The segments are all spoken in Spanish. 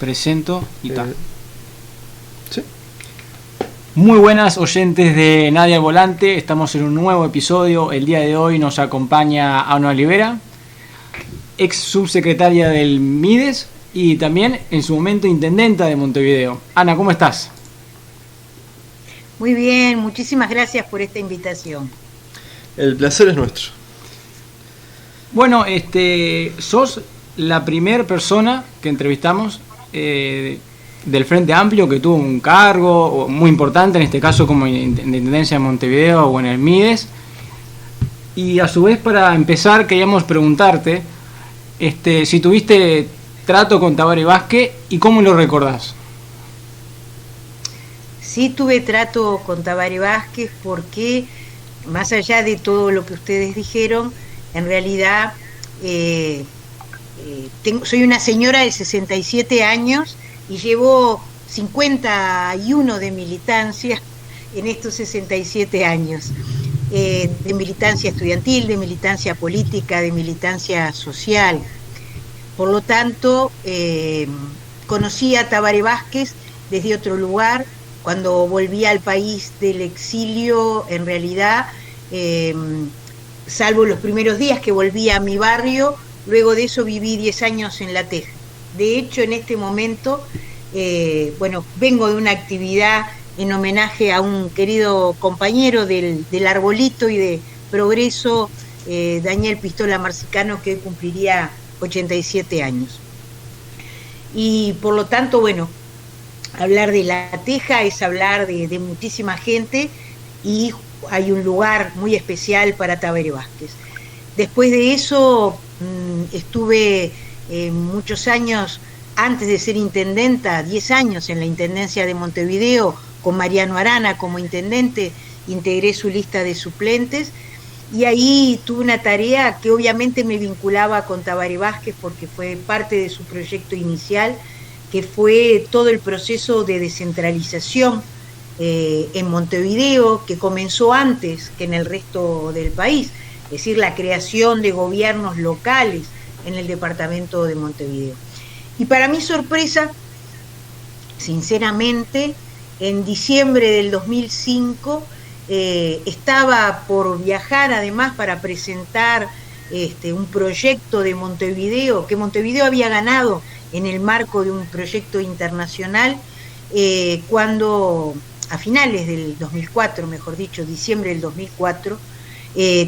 presento y tal. Sí. Muy buenas oyentes de Nadie al Volante, estamos en un nuevo episodio. El día de hoy nos acompaña Ana Olivera, ex subsecretaria del MIDES y también en su momento intendenta de Montevideo. Ana, ¿cómo estás? Muy bien, muchísimas gracias por esta invitación. El placer es nuestro. Bueno, sos la primera persona que entrevistamos del Frente Amplio que tuvo un cargo muy importante, en este caso como en Intendencia de Montevideo o en el MIDES. Y a su vez, para empezar, queríamos preguntarte si tuviste trato con Tabaré Vázquez y cómo lo recordás. Sí, tuve trato con Tabaré Vázquez porque, más allá de todo lo que ustedes dijeron, en realidad soy una señora de 67 años y llevo 51 de militancia en estos 67 años, de militancia estudiantil, de militancia política, de militancia social. Por lo tanto, conocí a Tabaré Vázquez desde otro lugar. Cuando volví al país del exilio, en realidad, salvo los primeros días que volví a mi barrio, luego de eso viví 10 años en La Teja. De hecho, en este momento, vengo de una actividad en homenaje a un querido compañero del Arbolito y de Progreso, Daniel Pistola Marcicano, que cumpliría 87 años. Y por lo tanto, hablar de La Teja es hablar de muchísima gente y hay un lugar muy especial para Tabaré Vázquez. Después de eso estuve muchos años, antes de ser intendenta, 10 años en la Intendencia de Montevideo, con Mariano Arana como intendente, integré su lista de suplentes y ahí tuve una tarea que obviamente me vinculaba con Tabaré Vázquez porque fue parte de su proyecto inicial, que fue todo el proceso de descentralización en Montevideo, que comenzó antes que en el resto del país, es decir, la creación de gobiernos locales en el departamento de Montevideo. Y para mi sorpresa, sinceramente, en diciembre del 2005 estaba por viajar además para presentar un proyecto de Montevideo, que Montevideo había ganado en el marco de un proyecto internacional, cuando a finales del 2004, mejor dicho, diciembre del 2004,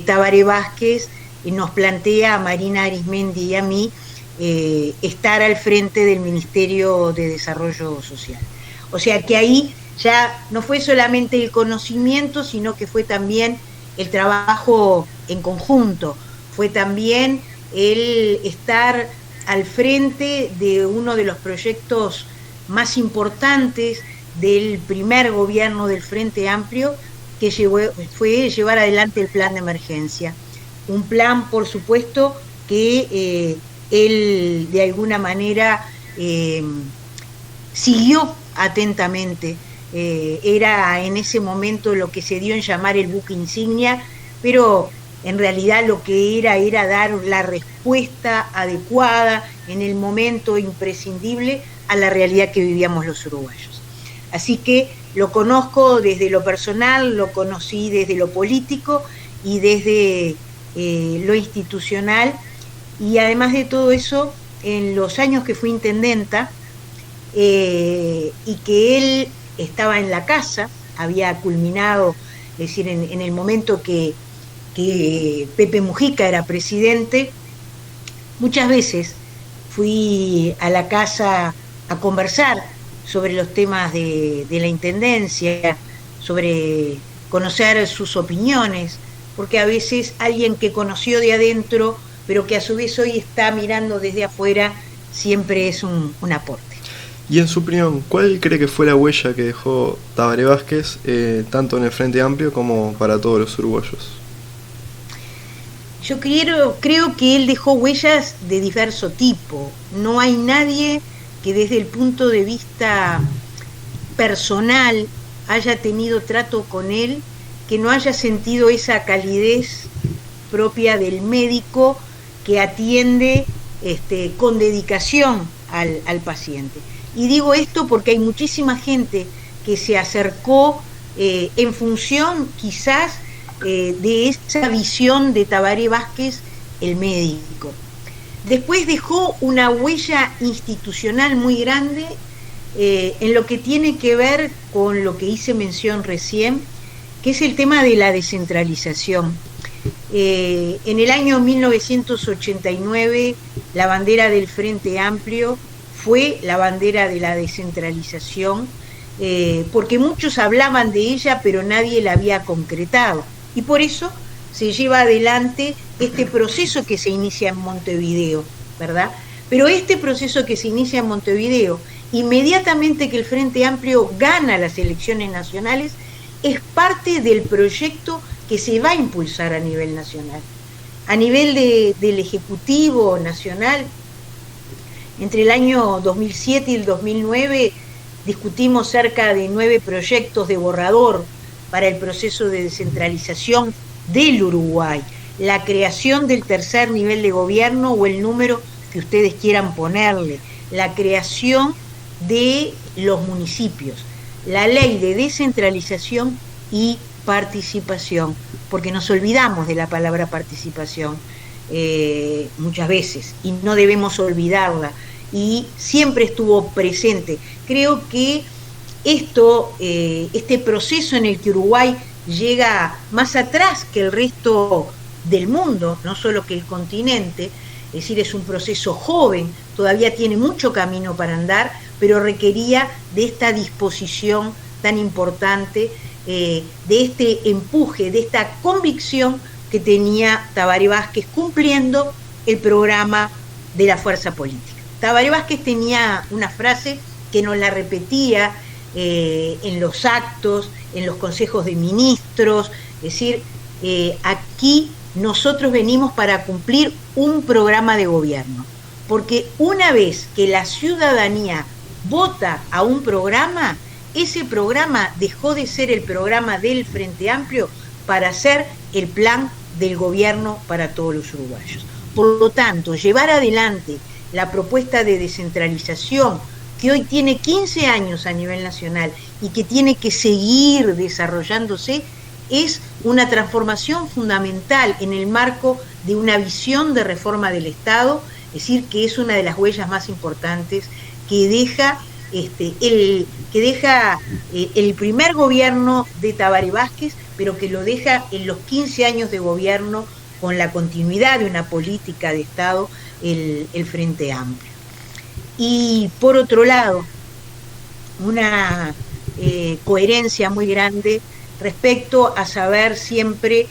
Tabaré Vázquez nos plantea a Marina Arismendi y a mí estar al frente del Ministerio de Desarrollo Social. O sea que ahí ya no fue solamente el conocimiento, sino que fue también el trabajo en conjunto, fue también el estar al frente de uno de los proyectos más importantes del primer gobierno del Frente Amplio, que fue llevar adelante el plan de emergencia. Un plan, por supuesto, que él de alguna manera siguió atentamente. Era en ese momento lo que se dio en llamar el buque insignia, pero en realidad lo que era dar la respuesta adecuada en el momento imprescindible a la realidad que vivíamos los uruguayos. Así que lo conozco desde lo personal, lo conocí desde lo político y desde lo institucional, y además de todo eso, en los años que fui intendenta y que él estaba en la casa, había culminado, es decir, en el momento que Pepe Mujica era presidente, muchas veces fui a la casa a conversar sobre los temas de la intendencia, sobre conocer sus opiniones, porque a veces alguien que conoció de adentro, pero que a su vez hoy está mirando desde afuera, siempre es un aporte. Y en su opinión, ¿cuál cree que fue la huella que dejó Tabaré Vázquez, tanto en el Frente Amplio como para todos los uruguayos? Yo creo que él dejó huellas de diverso tipo. No hay nadie que desde el punto de vista personal haya tenido trato con él, que no haya sentido esa calidez propia del médico que atiende con dedicación al paciente. Y digo esto porque hay muchísima gente que se acercó en función quizás de esa visión de Tabaré Vázquez, el médico. Después dejó una huella institucional muy grande en lo que tiene que ver con lo que hice mención recién, que es el tema de la descentralización. En el año 1989, la bandera del Frente Amplio fue la bandera de la descentralización, porque muchos hablaban de ella, pero nadie la había concretado. Y por eso se lleva adelante este proceso que se inicia en Montevideo, ¿verdad? Pero este proceso que se inicia en Montevideo, inmediatamente que el Frente Amplio gana las elecciones nacionales, es parte del proyecto que se va a impulsar a nivel nacional. A nivel del Ejecutivo Nacional, entre el año 2007 y el 2009 discutimos cerca de 9 proyectos de borrador para el proceso de descentralización del Uruguay, la creación del tercer nivel de gobierno o el número que ustedes quieran ponerle, la creación de los municipios, la ley de descentralización y participación, porque nos olvidamos de la palabra participación muchas veces y no debemos olvidarla, y siempre estuvo presente. Creo que este proceso en el que Uruguay llega más atrás que el resto del mundo, no solo que el continente, es decir, es un proceso joven, todavía tiene mucho camino para andar, pero requería de esta disposición tan importante, de este empuje, de esta convicción que tenía Tabaré Vázquez cumpliendo el programa de la fuerza política. Tabaré Vázquez tenía una frase que nos la repetía en los actos, en los consejos de ministros, es decir, aquí nosotros venimos para cumplir un programa de gobierno, porque una vez que la ciudadanía vota a un programa, ese programa dejó de ser el programa del Frente Amplio para ser el plan del gobierno para todos los uruguayos. Por lo tanto, llevar adelante la propuesta de descentralización, que hoy tiene 15 años a nivel nacional y que tiene que seguir desarrollándose, es una transformación fundamental en el marco de una visión de reforma del Estado, es decir, que es una de las huellas más importantes que deja el primer gobierno de Tabaré Vázquez, pero que lo deja en los 15 años de gobierno con la continuidad de una política de Estado, el Frente Amplio. Y por otro lado, una coherencia muy grande respecto a saber siempre,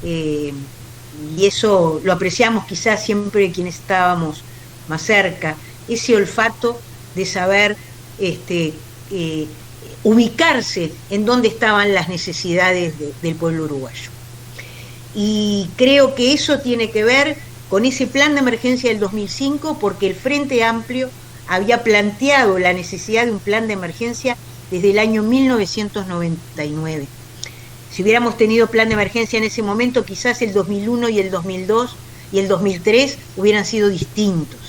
y eso lo apreciamos quizás siempre quienes estábamos más cerca, ese olfato de saber ubicarse en dónde estaban las necesidades del pueblo uruguayo. Y creo que eso tiene que ver con ese plan de emergencia del 2005, porque el Frente Amplio había planteado la necesidad de un plan de emergencia desde el año 1999. Si hubiéramos tenido plan de emergencia en ese momento, quizás el 2001 y el 2002 y el 2003 hubieran sido distintos.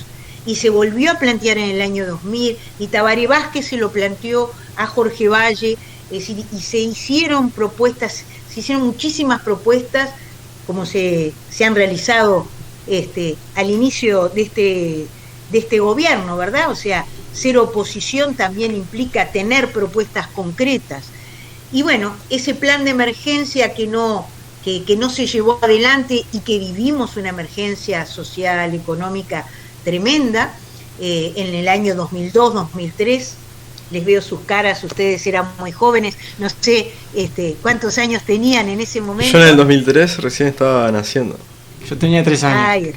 Y se volvió a plantear en el año 2000, y Tabaré Vázquez se lo planteó a Jorge Valle, es decir, y se hicieron propuestas, se hicieron muchísimas propuestas, como se han realizado al inicio de este gobierno, ¿verdad? O sea, ser oposición también implica tener propuestas concretas. Y bueno, ese plan de emergencia que no se llevó adelante y que vivimos una emergencia social, económica tremenda, en el año 2002, 2003, les veo sus caras, ustedes eran muy jóvenes, no sé cuántos años tenían en ese momento. Yo en el 2003 recién estaba naciendo. Yo tenía 3 años. Ay,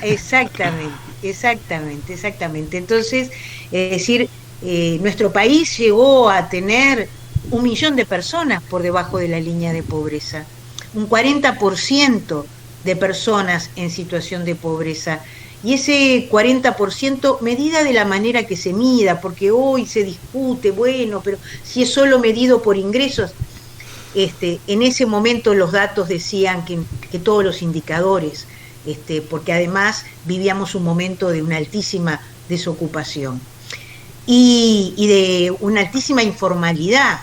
exactamente. Entonces, es decir, nuestro país llegó a tener 1 millón de personas por debajo de la línea de pobreza, un 40% de personas en situación de pobreza. Y ese 40%, medida de la manera que se mida, porque hoy se discute, bueno, pero si es solo medido por ingresos, en ese momento los datos decían que todos los indicadores, porque además vivíamos un momento de una altísima desocupación. y de una altísima informalidad.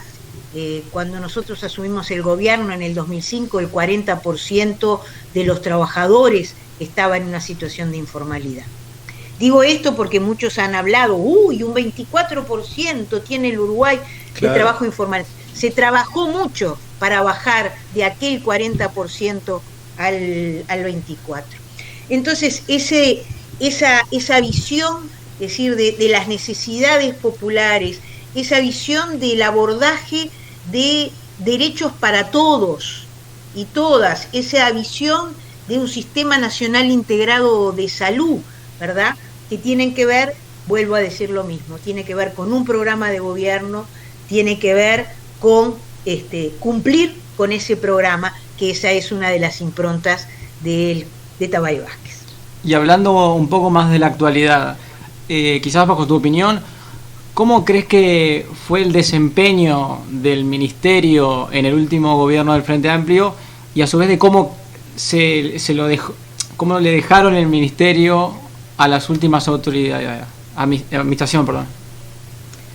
Cuando nosotros asumimos el gobierno en el 2005, el 40% de los trabajadores estaba en una situación de informalidad. Digo esto porque muchos han hablado, un 24% tiene el Uruguay de trabajo informal. Se trabajó mucho para bajar de aquel 40% al 24%. Entonces, esa visión, es decir, de las necesidades populares, esa visión del abordaje de derechos para todos y todas, esa visión de un sistema nacional integrado de salud, ¿verdad?, que tienen que ver, vuelvo a decir lo mismo, tiene que ver con un programa de gobierno, tiene que ver con cumplir con ese programa, que esa es una de las improntas de Tabaré Vázquez. Y hablando un poco más de la actualidad, quizás bajo tu opinión, ¿cómo crees que fue el desempeño del ministerio en el último gobierno del Frente Amplio y a su vez de cómo cómo le dejaron el ministerio a las últimas autoridades, administración, perdón?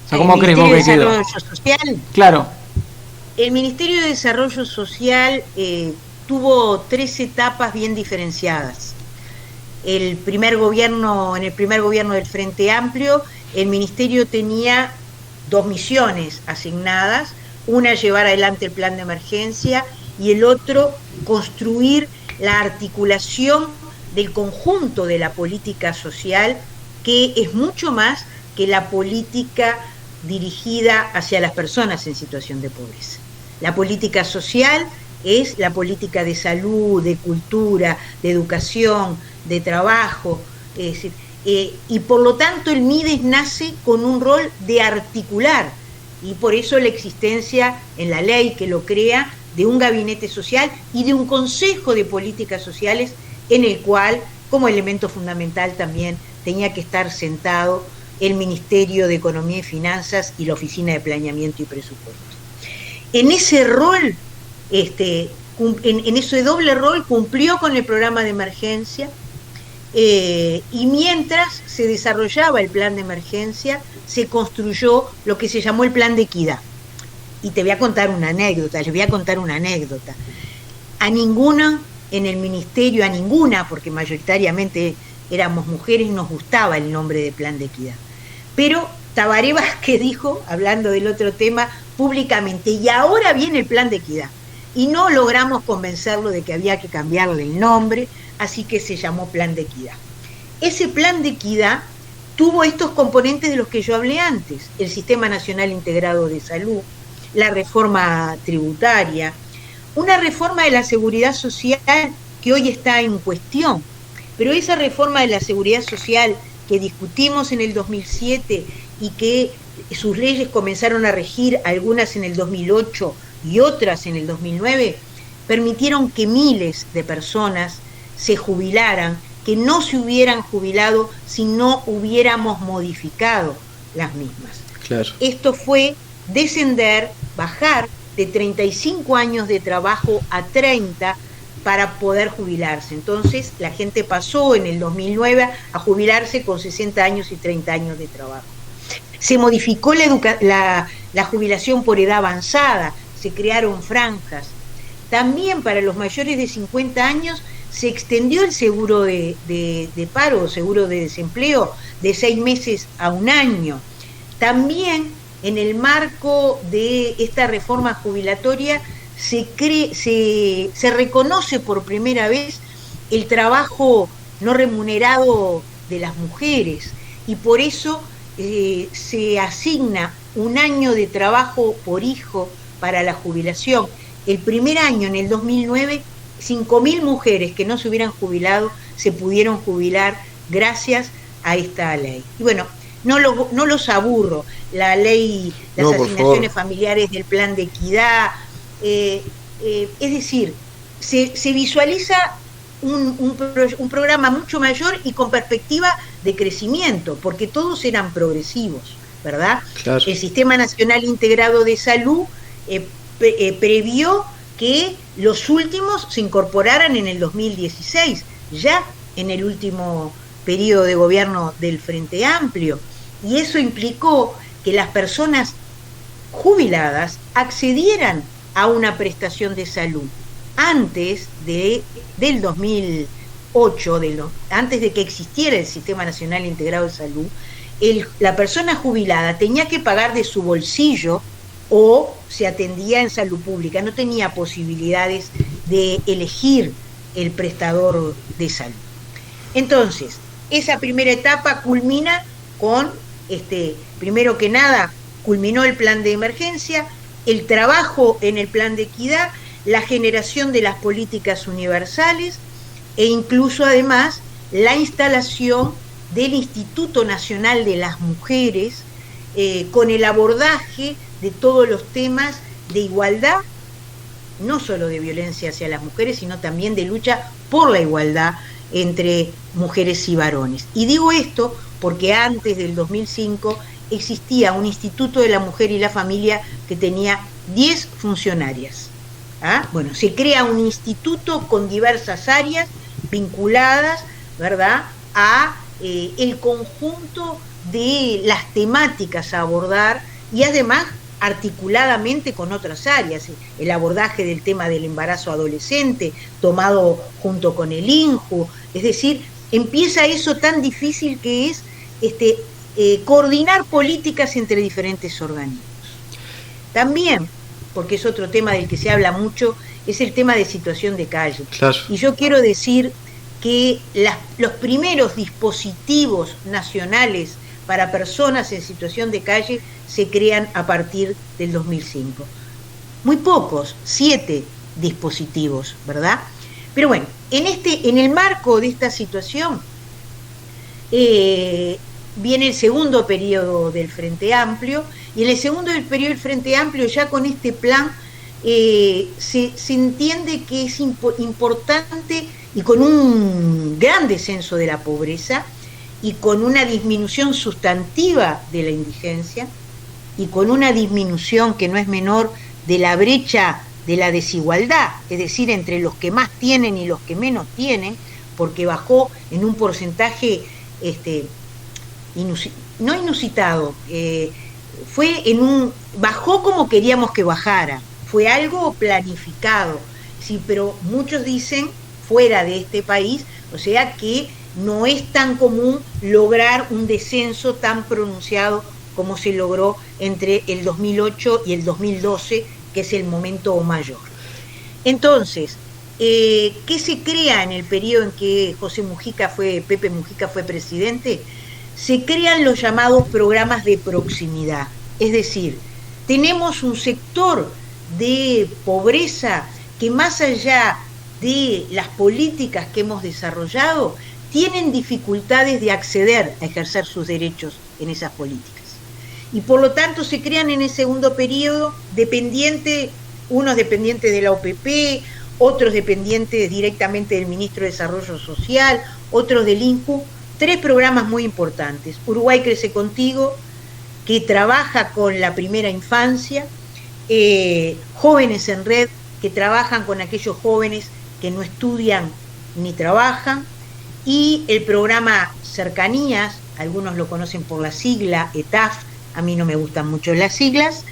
O sea, ¿cómo crees vos que quedó? ¿El Ministerio de Desarrollo Social? Claro. El Ministerio de Desarrollo Social tuvo 3 etapas bien diferenciadas. En el primer gobierno del Frente Amplio, el ministerio tenía 2 misiones asignadas, una llevar adelante el plan de emergencia y el otro construir la articulación del conjunto de la política social, que es mucho más que la política dirigida hacia las personas en situación de pobreza. La política social es la política de salud, de cultura, de educación, de trabajo, es decir, y por lo tanto el MIDES nace con un rol de articular, y por eso la existencia en la ley que lo crea de un gabinete social y de un consejo de políticas sociales en el cual, como elemento fundamental también, tenía que estar sentado el Ministerio de Economía y Finanzas y la Oficina de Planeamiento y Presupuesto. En ese rol, en ese doble rol, cumplió con el programa de emergencia, y mientras se desarrollaba el plan de emergencia, se construyó lo que se llamó el plan de equidad. Y te voy a contar una anécdota, les voy a contar una anécdota. A ninguna en el ministerio, a ninguna, porque mayoritariamente éramos mujeres, nos gustaba el nombre de plan de equidad. Pero Tabaré Vázquez dijo, hablando del otro tema, públicamente, y ahora viene el plan de equidad. Y no logramos convencerlo de que había que cambiarle el nombre, así que se llamó plan de equidad. Ese plan de equidad tuvo estos componentes de los que yo hablé antes: el Sistema Nacional Integrado de Salud, la reforma tributaria, una reforma de la seguridad social que hoy está en cuestión, pero esa reforma de la seguridad social que discutimos en el 2007 y que sus leyes comenzaron a regir, algunas en el 2008 y otras en el 2009, permitieron que miles de personas se jubilaran, que no se hubieran jubilado si no hubiéramos modificado las mismas. Claro. Esto fue descender, bajar de 35 años de trabajo a 30 para poder jubilarse. Entonces la gente pasó en el 2009 a jubilarse con 60 años y 30 años de trabajo. Se modificó la jubilación por edad avanzada, se crearon franjas. También para los mayores de 50 años se extendió el seguro de paro, seguro de desempleo, de 6 meses a 1 año. También en el marco de esta reforma jubilatoria se reconoce por primera vez el trabajo no remunerado de las mujeres, y por eso se asigna 1 año de trabajo por hijo para la jubilación. El primer año, en el 2009, 5.000 mujeres que no se hubieran jubilado se pudieron jubilar gracias a esta ley. Y bueno, no los aburro, la ley, las asignaciones familiares del plan de equidad, es decir, se visualiza un programa mucho mayor y con perspectiva de crecimiento, porque todos eran progresivos, ¿verdad? Claro. El Sistema Nacional Integrado de Salud previó que los últimos se incorporaran en el 2016, ya en el último periodo de gobierno del Frente Amplio. Y eso implicó que las personas jubiladas accedieran a una prestación de salud antes del 2008, antes de que existiera el Sistema Nacional Integrado de Salud. La persona jubilada tenía que pagar de su bolsillo o se atendía en salud pública, no tenía posibilidades de elegir el prestador de salud. Entonces, esa primera etapa culmina con, primero que nada, culminó el plan de emergencia, el trabajo en el plan de equidad, la generación de las políticas universales e incluso además la instalación del Instituto Nacional de las Mujeres con el abordaje de todos los temas de igualdad, no solo de violencia hacia las mujeres, sino también de lucha por la igualdad entre mujeres y varones. Y digo esto porque antes del 2005 existía un Instituto de la Mujer y la Familia que tenía 10 funcionarias. Bueno, se crea un instituto con diversas áreas vinculadas, ¿verdad?, a el conjunto de las temáticas a abordar y además articuladamente con otras áreas, el abordaje del tema del embarazo adolescente, tomado junto con el INJU, es decir, empieza eso tan difícil que es coordinar políticas entre diferentes organismos. También, porque es otro tema del que se habla mucho, es el tema de situación de calle. Claro. Y yo quiero decir que los primeros dispositivos nacionales para personas en situación de calle se crean a partir del 2005. Muy pocos, 7 dispositivos, ¿verdad? Pero bueno, en el marco de esta situación viene el segundo periodo del Frente Amplio, y en el segundo periodo del Frente Amplio, ya con este plan, se entiende que es importante, y con un gran descenso de la pobreza, y con una disminución sustantiva de la indigencia, y con una disminución que no es menor de la brecha de la desigualdad, es decir, entre los que más tienen y los que menos tienen, porque bajó en un porcentaje no inusitado, bajó como queríamos que bajara, fue algo planificado, sí, pero muchos dicen fuera de este país, o sea que no es tan común lograr un descenso tan pronunciado como se logró entre el 2008 y el 2012, que es el momento mayor. Entonces, ¿qué se crea en el periodo en que Pepe Mujica fue presidente? Se crean los llamados programas de proximidad, es decir, tenemos un sector de pobreza que más allá de las políticas que hemos desarrollado, tienen dificultades de acceder a ejercer sus derechos en esas políticas. Y por lo tanto se crean en el segundo periodo unos dependientes de la OPP, otros dependientes directamente del Ministro de Desarrollo Social, otros del INJU, 3 programas muy importantes. Uruguay Crece Contigo, que trabaja con la primera infancia, Jóvenes en Red, que trabajan con aquellos jóvenes que no estudian ni trabajan, y el programa Cercanías, algunos lo conocen por la sigla ETAF, a mí no me gustan mucho las siglas,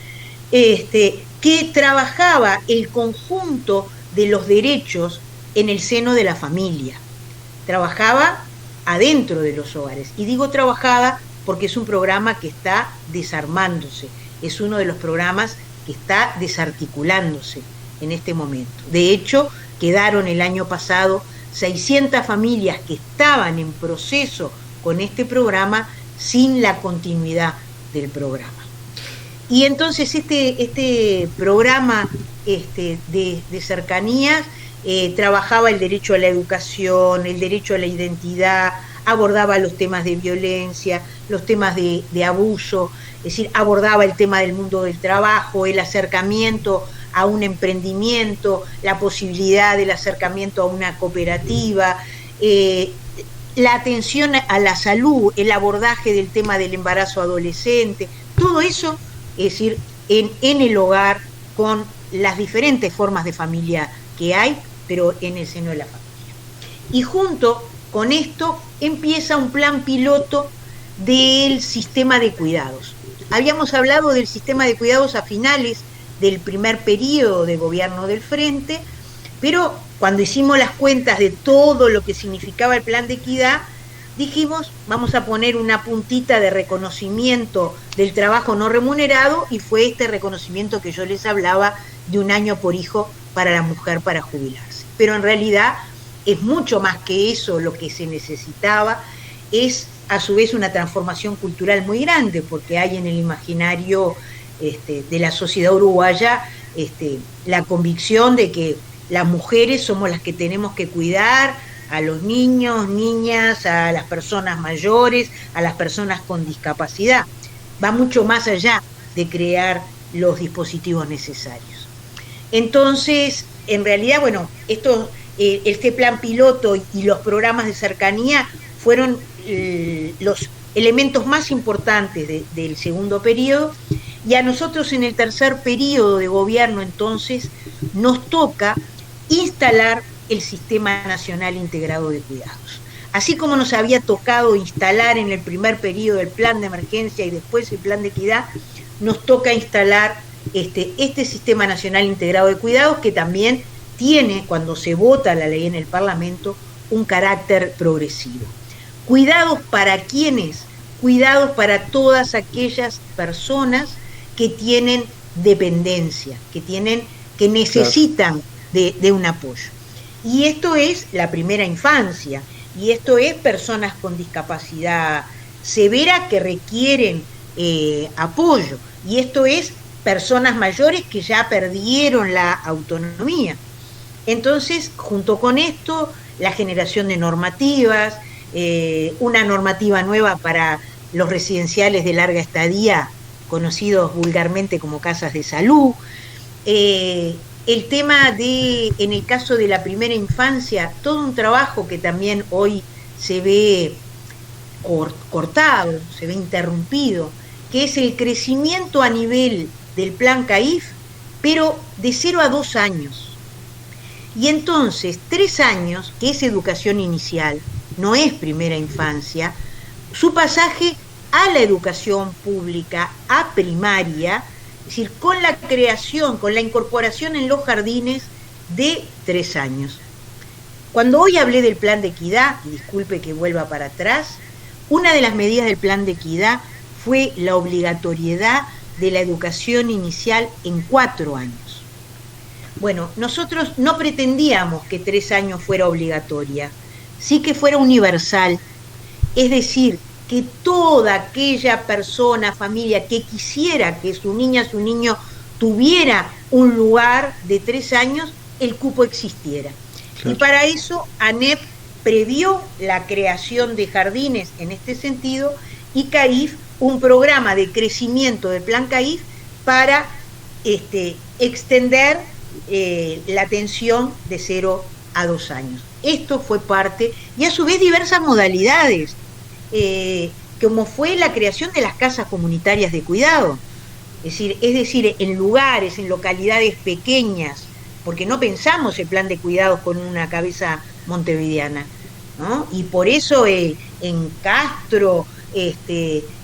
que trabajaba el conjunto de los derechos en el seno de la familia, trabajaba adentro de los hogares, y digo trabajaba porque es un programa que está desarmándose, es uno de los programas que está desarticulándose en este momento. De hecho, quedaron el año pasado 600 familias que estaban en proceso con este programa sin la continuidad del programa. Y entonces este programa de cercanías trabajaba el derecho a la educación, el derecho a la identidad, abordaba los temas de violencia, los temas de abuso, es decir, abordaba el tema del mundo del trabajo, el acercamiento a un emprendimiento, la posibilidad del acercamiento a una cooperativa, la atención a la salud, el abordaje del tema del embarazo adolescente, todo eso, es decir, en el hogar, con las diferentes formas de familia que hay, pero en el seno de la familia. Y junto con esto empieza un plan piloto del sistema de cuidados. Habíamos hablado del sistema de cuidados a finales del primer periodo de gobierno del Frente, pero cuando hicimos las cuentas de todo lo que significaba el plan de equidad, dijimos, vamos a poner una puntita de reconocimiento del trabajo no remunerado, y fue este reconocimiento que yo les hablaba de 1 año por hijo para la mujer para jubilarse. Pero en realidad es mucho más que eso lo que se necesitaba, es a su vez una transformación cultural muy grande, porque hay en el imaginario de la sociedad uruguaya la convicción de que las mujeres somos las que tenemos que cuidar a los niños, niñas, a las personas mayores, a las personas con discapacidad. Va mucho más allá de crear los dispositivos necesarios. Entonces, en realidad, bueno, este plan piloto y los programas de cercanía fueron los elementos más importantes del segundo periodo, y a nosotros en el tercer periodo de gobierno entonces nos toca instalar el Sistema Nacional Integrado de Cuidados. Así como nos había tocado instalar en el primer periodo el plan de emergencia y después el plan de equidad, nos toca instalar este Sistema Nacional Integrado de Cuidados, que también tiene, cuando se vota la ley en el Parlamento, un carácter progresivo. ¿Cuidados para quiénes? Cuidados para todas aquellas personas que tienen dependencia, que necesitan de un apoyo. Y esto es la primera infancia, y esto es personas con discapacidad severa que requieren apoyo, y esto es personas mayores que ya perdieron la autonomía. Entonces, junto con esto, la generación de normativas, una normativa nueva para los residenciales de larga estadía, conocidos vulgarmente como casas de salud, el tema en el caso de la primera infancia, todo un trabajo que también hoy se ve cortado, se ve interrumpido, que es el crecimiento a nivel del plan CAIF, pero de 0 a 2 años. Y entonces, 3 años, que es educación inicial, no es primera infancia, su pasaje a la educación pública, a primaria, es decir, con la creación, con la incorporación en los jardines de 3 años. Cuando hoy hablé del plan de equidad, y disculpe que vuelva para atrás, una de las medidas del plan de equidad fue la obligatoriedad de la educación inicial en 4 años. Bueno, nosotros no pretendíamos que 3 años fuera obligatoria, sí que fuera universal, es decir, que toda aquella persona, familia que quisiera que su niña, su niño tuviera un lugar de 3 años, el cupo existiera. Claro. Y para eso ANEP previó la creación de jardines en este sentido, y CAIF un programa de crecimiento del plan CAIF para extender la atención de 0 a 2 años. Esto fue parte, y a su vez diversas modalidades, como fue la creación de las casas comunitarias de cuidado, es decir, en lugares, en localidades pequeñas, porque no pensamos el plan de cuidados con una cabeza montevideana, ¿no? Y por eso en Castro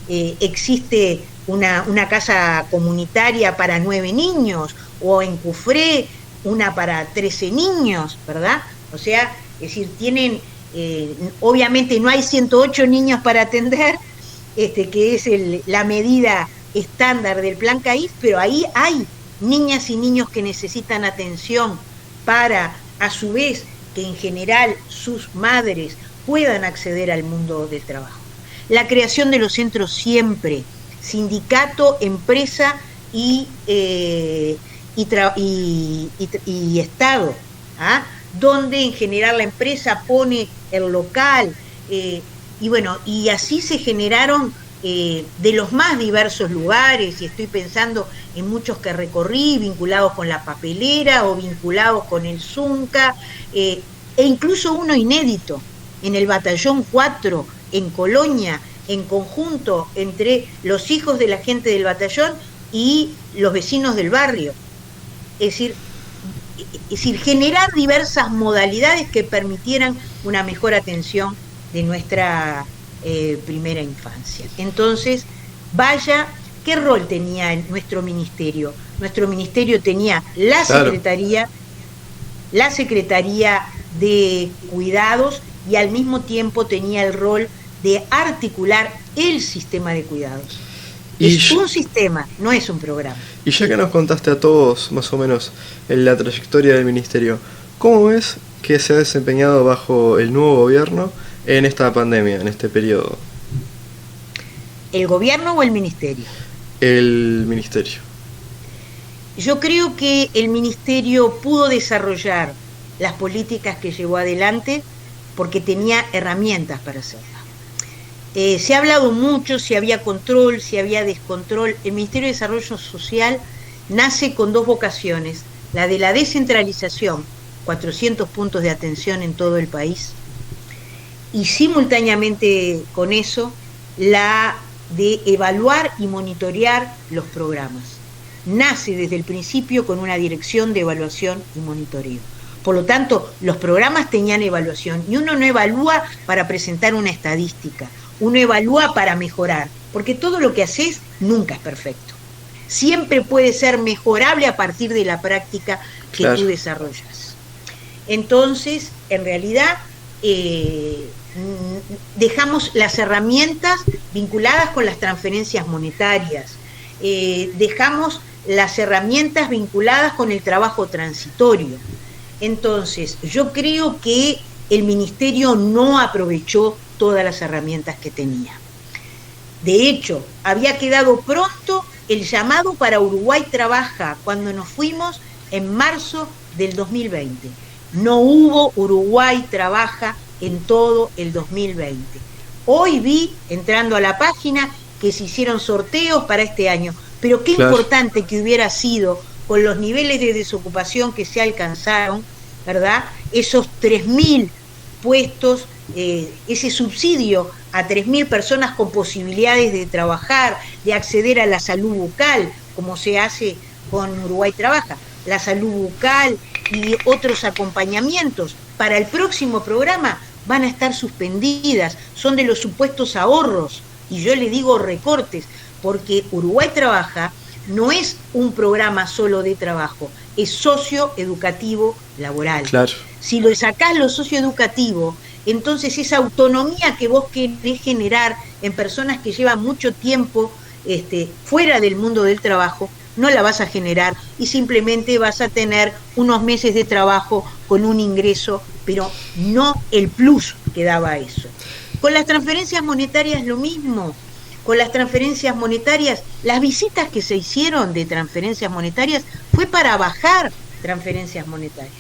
existe una casa comunitaria para 9 niños, o en Cufré una para 13 niños, ¿verdad? O sea, es decir, tienen, obviamente no hay 108 niños para atender, que es la medida estándar del plan CAIF, pero ahí hay niñas y niños que necesitan atención para, a su vez, que en general sus madres puedan acceder al mundo del trabajo. La creación de los centros siempre, sindicato, empresa y Estado, ¿ah? Donde en general la empresa pone el local, y bueno, y así se generaron de los más diversos lugares, y estoy pensando en muchos que recorrí, vinculados con la papelera o vinculados con el Zunca, e incluso uno inédito, en el Batallón 4, en Colonia, en conjunto entre los hijos de la gente del batallón y los vecinos del barrio. Es decir, generar diversas modalidades que permitieran una mejor atención de nuestra primera infancia. Entonces, vaya, ¿qué rol tenía nuestro ministerio? Nuestro ministerio tenía la Secretaría de Cuidados y al mismo tiempo tenía el rol de articular el sistema de cuidados. Es un sistema, no es un programa. Y ya que nos contaste a todos más o menos en la trayectoria del ministerio, ¿cómo ves que se ha desempeñado bajo el nuevo gobierno en esta pandemia, en este periodo? ¿El gobierno o el ministerio? El ministerio. Yo creo que el ministerio pudo desarrollar las políticas que llevó adelante porque tenía herramientas para hacerlo. Se ha hablado mucho si había control, si había descontrol. El Ministerio de Desarrollo Social nace con dos vocaciones: la de la descentralización, 400 puntos de atención en todo el país, y simultáneamente con eso, la de evaluar y monitorear los programas. Nace desde el principio con una dirección de evaluación y monitoreo. Por lo tanto, los programas tenían evaluación, y uno no evalúa para presentar una estadística, uno evalúa para mejorar, porque todo lo que haces nunca es perfecto. Siempre puede ser mejorable a partir de la práctica que tú desarrollas. Entonces, en realidad, dejamos las herramientas vinculadas con las transferencias monetarias, dejamos las herramientas vinculadas con el trabajo transitorio. Entonces, yo creo que el ministerio no aprovechó todas las herramientas que tenía. De hecho, había quedado pronto el llamado para Uruguay Trabaja cuando nos fuimos en marzo del 2020. No hubo Uruguay Trabaja en todo el 2020. Hoy vi, entrando a la página, que se hicieron sorteos para este año, pero qué importante que hubiera sido, con los niveles de desocupación que se alcanzaron, ¿verdad? Esos 3.000 puestos, ese subsidio a 3.000 personas con posibilidades de trabajar, de acceder a la salud bucal, como se hace con Uruguay Trabaja, la salud bucal y otros acompañamientos para el próximo programa van a estar suspendidas, son de los supuestos ahorros, y yo le digo recortes, porque Uruguay Trabaja no es un programa solo de trabajo, es socioeducativo laboral. Claro. Si lo sacás lo socioeducativo, entonces esa autonomía que vos querés generar en personas que llevan mucho tiempo fuera del mundo del trabajo, no la vas a generar y simplemente vas a tener unos meses de trabajo con un ingreso, pero no el plus que daba eso. Con las transferencias monetarias lo mismo. Con las transferencias monetarias, las visitas que se hicieron de transferencias monetarias fue para bajar transferencias monetarias.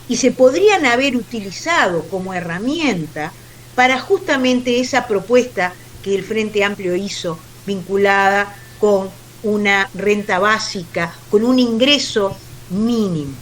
Y se podrían haber utilizado como herramienta para justamente esa propuesta que el Frente Amplio hizo, vinculada con una renta básica, con un ingreso mínimo.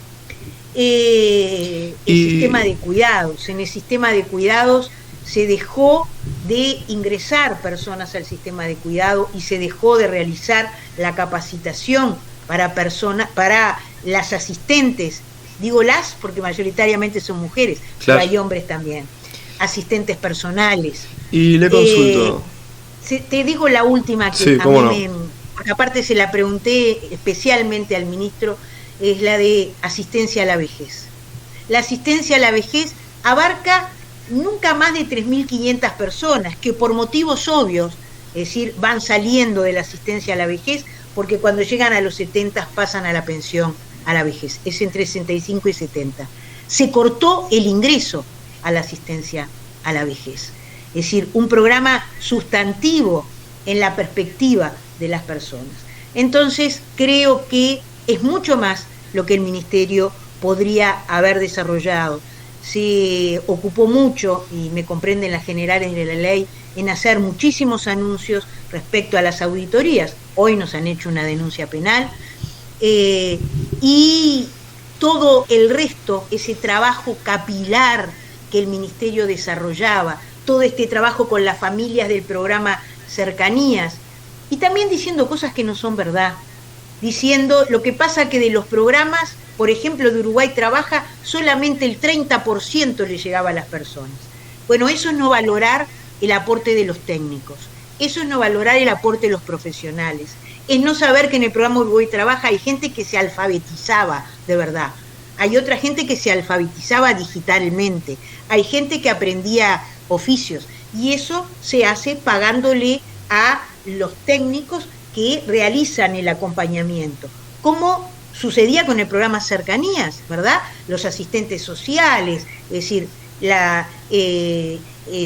Sistema de cuidados. En el sistema de cuidados se dejó de ingresar personas al sistema de cuidado y se dejó de realizar la capacitación para personas, para las asistentes, digo las porque mayoritariamente son mujeres, pero hay hombres también, asistentes personales. Y le consulto. Te digo la última que a mí porque aparte se la pregunté especialmente al ministro, es la de asistencia a la vejez. La asistencia a la vejez abarca nunca más de 3.500 personas que por motivos obvios, es decir, van saliendo de la asistencia a la vejez porque cuando llegan a los 70 pasan a la pensión a la vejez, es entre 65 y 70. Se cortó el ingreso a la asistencia a la vejez, es decir, un programa sustantivo en la perspectiva de las personas. Entonces, creo que es mucho más lo que el ministerio podría haber desarrollado. Se ocupó mucho, y me comprenden las generales de la ley, en hacer muchísimos anuncios respecto a las auditorías. Hoy nos han hecho una denuncia penal, y todo el resto, ese trabajo capilar que el ministerio desarrollaba, todo este trabajo con las familias del programa Cercanías, y también diciendo cosas que no son verdad, diciendo lo que pasa que de los programas, por ejemplo, de Uruguay Trabaja, solamente el 30% le llegaba a las personas. Bueno, eso es no valorar el aporte de los técnicos. Eso es no valorar el aporte de los profesionales. Es no saber que en el programa Uruguay Trabaja hay gente que se alfabetizaba de verdad. Hay otra gente que se alfabetizaba digitalmente. Hay gente que aprendía oficios. Y eso se hace pagándole a los técnicos que realizan el acompañamiento. Como sucedía con el programa Cercanías, ¿verdad? Los asistentes sociales, es decir,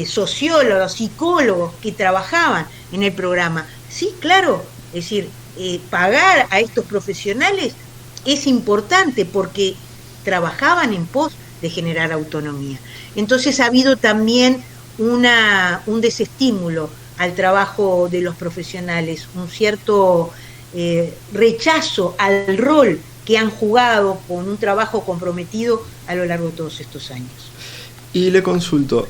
sociólogos, psicólogos que trabajaban en el programa. Sí, claro, es decir, pagar a estos profesionales es importante porque trabajaban en pos de generar autonomía. Entonces ha habido también un desestímulo al trabajo de los profesionales, un cierto rechazo al rol que han jugado con un trabajo comprometido a lo largo de todos estos años. Y le consulto,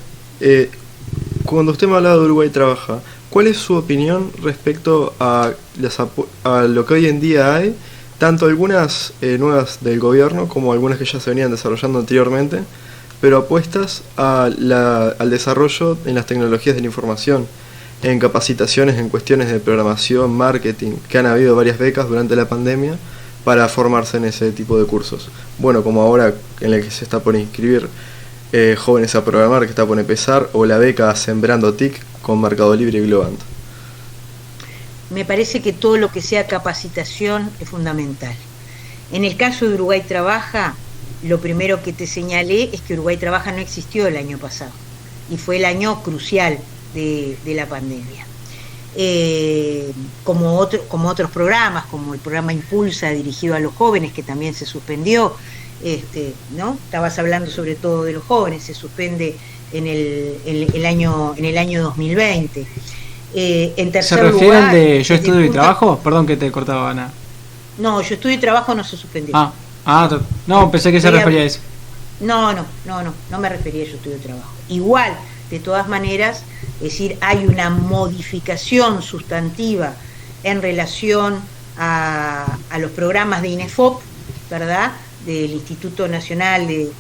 cuando usted me hablaba de Uruguay Trabaja, ¿cuál es su opinión respecto a lo que hoy en día hay, tanto algunas nuevas del gobierno como algunas que ya se venían desarrollando anteriormente, pero apuestas al desarrollo en las tecnologías de la información, en capacitaciones en cuestiones de programación, marketing, que han habido varias becas durante la pandemia para formarse en ese tipo de cursos? Bueno, como ahora en el que se está por inscribir Jóvenes a Programar, que está por empezar, o la beca Sembrando TIC con Mercado Libre y Globant. Me parece que todo lo que sea capacitación es fundamental. En el caso de Uruguay Trabaja, lo primero que te señalé es que Uruguay Trabaja no existió el año pasado y fue el año crucial de la pandemia. Como otros programas, como el programa Impulsa dirigido a los jóvenes, que también se suspendió, ¿no? Estabas hablando sobre todo de los jóvenes, se suspende en el año 2020. En tercer ¿Se refiere lugar, al de Yo Estudio y Trabajo? Perdón que te cortaba, Ana. No, Yo Estudio y Trabajo no se suspendió. No, pensé que se refería a eso. No me refería a Yo Estudio y Trabajo. Igual, de todas maneras, es decir, hay una modificación sustantiva en relación a los programas de INEFOP, ¿verdad?, del Instituto Nacional de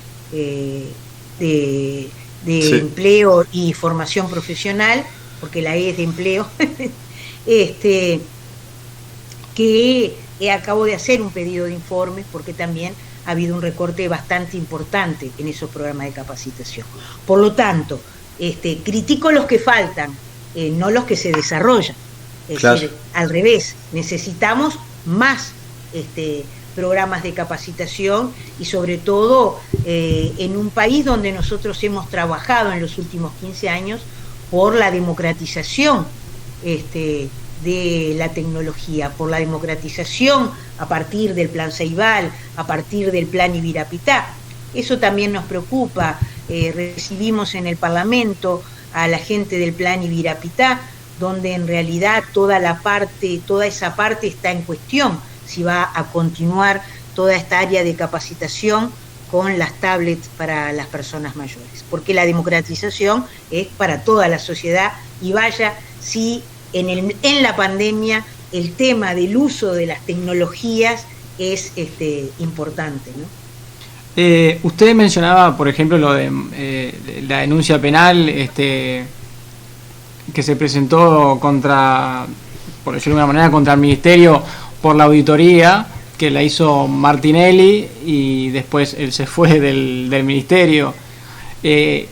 Sí. Empleo y Formación Profesional, porque la E es de empleo, que acabo de hacer un pedido de informes porque también ha habido un recorte bastante importante en esos programas de capacitación. Por lo tanto, critico los que faltan, no los que se desarrollan. Es Claro. decir, al revés, necesitamos más programas de capacitación y sobre todo en un país donde nosotros hemos trabajado en los últimos 15 años por la democratización de la tecnología, por la democratización a partir del Plan Ceibal, a partir del Plan Ibirapitá. Eso también nos preocupa. Recibimos en el Parlamento a la gente del Plan Ibirapitá, donde en realidad toda esa parte está en cuestión, si va a continuar toda esta área de capacitación con las tablets para las personas mayores, porque la democratización es para toda la sociedad, y vaya si en la pandemia el tema del uso de las tecnologías es importante, ¿no? Usted mencionaba, por ejemplo, lo de la denuncia penal que se presentó contra, por decirlo de alguna manera, contra el Ministerio por la auditoría que la hizo Martinelli y después él se fue del Ministerio.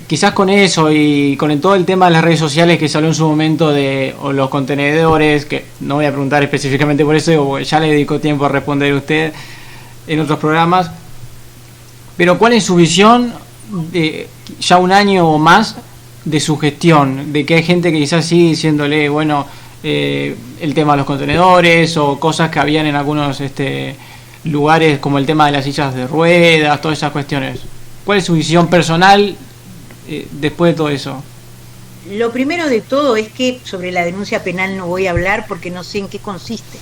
Quizás con eso y con todo el tema de las redes sociales que salió en su momento o los contenedores, que no voy a preguntar específicamente por eso, porque ya le dedicó tiempo a responder usted en otros programas, pero ¿cuál es su visión de ya un año o más de su gestión? De que hay gente que quizás sigue diciéndole, bueno, el tema de los contenedores o cosas que habían en algunos lugares, como el tema de las sillas de ruedas, todas esas cuestiones. ¿Cuál es su visión personal después de todo eso? Lo primero de todo es que sobre la denuncia penal no voy a hablar porque no sé en qué consiste.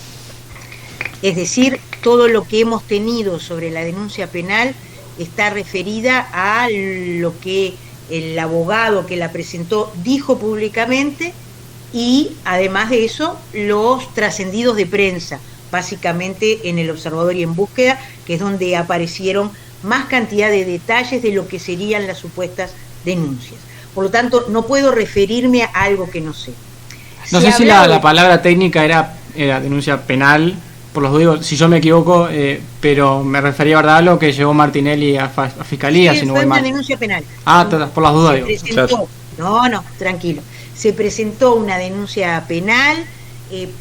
Es decir, todo lo que hemos tenido sobre la denuncia penal está referida a lo que el abogado que la presentó dijo públicamente, y además de eso los trascendidos de prensa, básicamente en El Observador y En Búsqueda, que es donde aparecieron más cantidad de detalles de lo que serían las supuestas denuncias. Por lo tanto, no puedo referirme a algo que no sé. No sé si la palabra técnica era denuncia penal, por los digo, si yo me equivoco, pero me refería, ¿verdad?, a lo que llevó Martinelli a Fiscalía. Sí, fue una denuncia penal. Por las dudas, digo. No, tranquilo. Se presentó una denuncia penal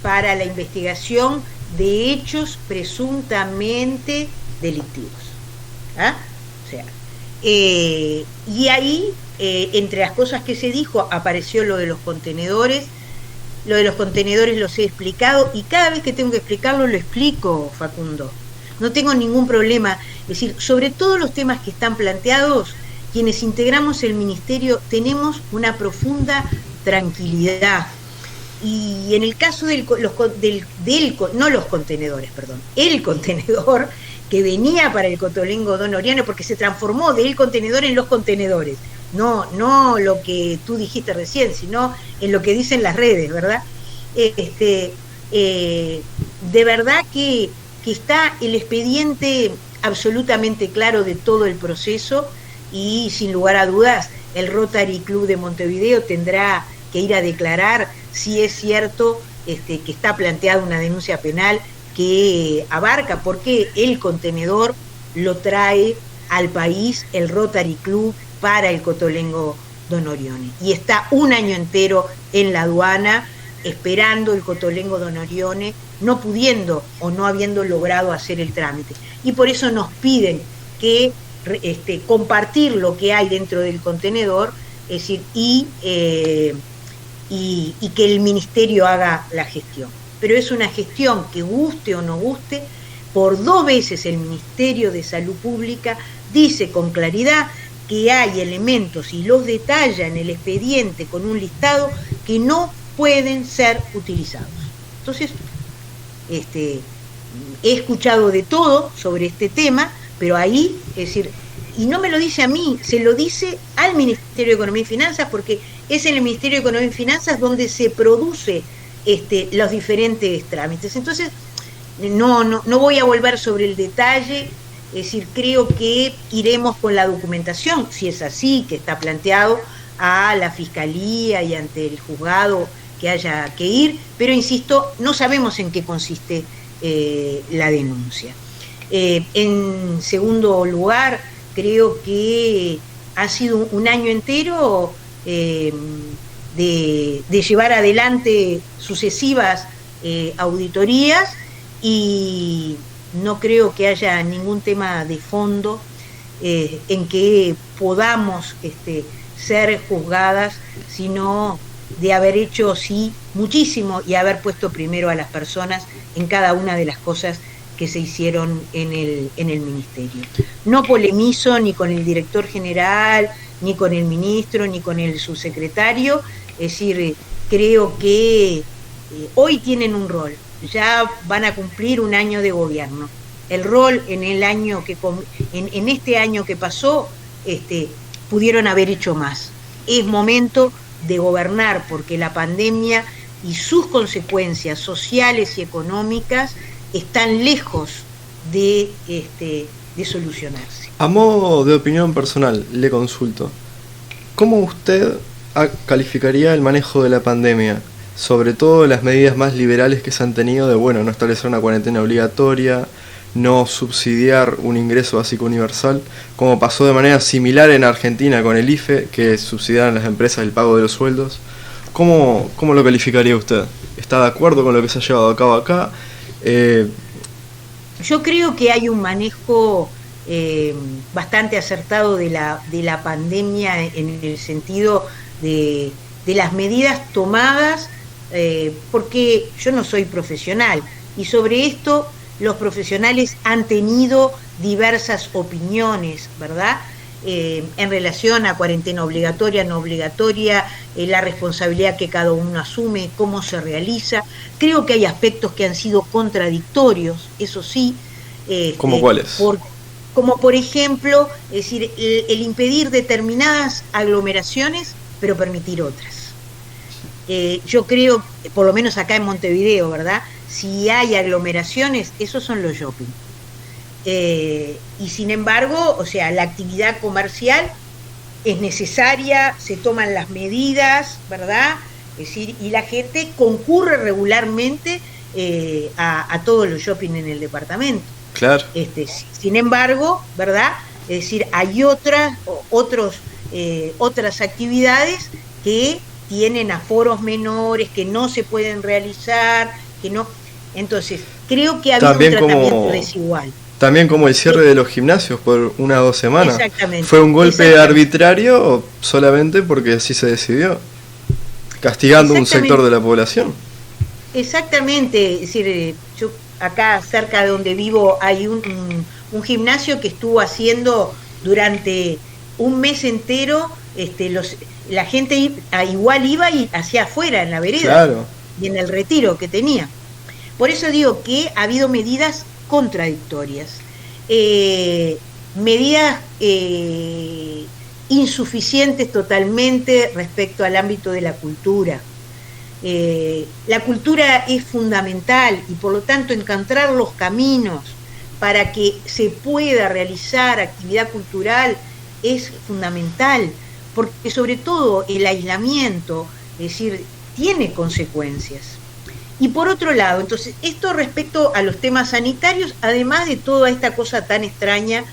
para la investigación de hechos presuntamente delictivos. ¿Ah? O sea, y ahí, entre las cosas que se dijo, apareció lo de los contenedores. Lo de los contenedores los he explicado y cada vez que tengo que explicarlo lo explico, Facundo. No tengo ningún problema. Es decir, sobre todos los temas que están planteados, quienes integramos el ministerio tenemos una profunda tranquilidad. Y en el caso el contenedor que venía para el Cotolengo Don Orione, porque se transformó del contenedor en los contenedores. No lo que tú dijiste recién, sino en lo que dicen las redes, ¿verdad? De verdad que está el expediente absolutamente claro de todo el proceso y sin lugar a dudas el Rotary Club de Montevideo tendrá que ir a declarar si es cierto que está planteada una denuncia penal que abarca, porque el contenedor lo trae al país el Rotary Club para el Cotolengo Don Orione. Y está un año entero en la aduana esperando el Cotolengo Don Orione, no pudiendo o no habiendo logrado hacer el trámite. Y por eso nos piden que compartir lo que hay dentro del contenedor, es decir, y que el ministerio haga la gestión. Pero es una gestión que guste o no guste, por 2 veces el Ministerio de Salud Pública dice con claridad que hay elementos y los detalla en el expediente con un listado que no pueden ser utilizados. Entonces, he escuchado de todo sobre este tema, pero ahí, es decir, y no me lo dice a mí, se lo dice al Ministerio de Economía y Finanzas, porque es en el Ministerio de Economía y Finanzas donde se produce los diferentes trámites. Entonces, no voy a volver sobre el detalle. Es decir, creo que iremos con la documentación, si es así, que está planteado, a la Fiscalía y ante el juzgado que haya que ir, pero insisto, no sabemos en qué consiste la denuncia. En segundo lugar, creo que ha sido un año entero de llevar adelante sucesivas auditorías y no creo que haya ningún tema de fondo en que podamos ser juzgadas, sino de haber hecho, sí, muchísimo y haber puesto primero a las personas en cada una de las cosas que se hicieron en el ministerio. No polemizo ni con el director general, ni con el ministro, ni con el subsecretario, es decir, creo que hoy tienen un rol. Ya van a cumplir un año de gobierno. El rol en este año que pasó, pudieron haber hecho más. Es momento de gobernar porque la pandemia y sus consecuencias sociales y económicas están lejos de solucionarse. A modo de opinión personal, le consulto, ¿cómo usted calificaría el manejo de la pandemia? Sobre todo las medidas más liberales que se han tenido de, no establecer una cuarentena obligatoria, no subsidiar un ingreso básico universal, como pasó de manera similar en Argentina con el IFE, que subsidiaron las empresas el pago de los sueldos. ¿Cómo lo calificaría usted? ¿Está de acuerdo con lo que se ha llevado a cabo acá? Yo creo que hay un manejo bastante acertado de la pandemia en el sentido de las medidas tomadas, porque yo no soy profesional y sobre esto los profesionales han tenido diversas opiniones, ¿verdad? En relación a cuarentena obligatoria, no obligatoria, la responsabilidad que cada uno asume, cómo se realiza. Creo que hay aspectos que han sido contradictorios, eso sí. ¿Cómo cuáles? Como por ejemplo, es decir, el impedir determinadas aglomeraciones, pero permitir otras. Yo creo, por lo menos acá en Montevideo, ¿verdad? Si hay aglomeraciones, esos son los shopping. Y sin embargo, o sea, la actividad comercial es necesaria, se toman las medidas, ¿verdad? Es decir, y la gente concurre regularmente a todos los shopping en el departamento. Claro. Sin embargo, ¿verdad? Es decir, hay otras actividades que tienen aforos menores, que no se pueden realizar, que no. Entonces, creo que ha habido un tratamiento desigual. También como el cierre de los gimnasios por 1 o 2 semanas. Exactamente. ¿Fue un golpe arbitrario o solamente porque así se decidió? Castigando un sector de la población. Exactamente. Es decir, yo acá cerca de donde vivo hay un gimnasio que estuvo haciendo durante un mes entero, la gente igual iba y hacía afuera en la vereda. Claro. Y en el retiro que tenía. Por eso digo que ha habido medidas contradictorias, medidas insuficientes totalmente respecto al ámbito de la cultura. La cultura es fundamental y por lo tanto encontrar los caminos para que se pueda realizar actividad cultural es fundamental, porque sobre todo el aislamiento, es decir, tiene consecuencias. Y por otro lado, entonces, esto respecto a los temas sanitarios, además de toda esta cosa tan extraña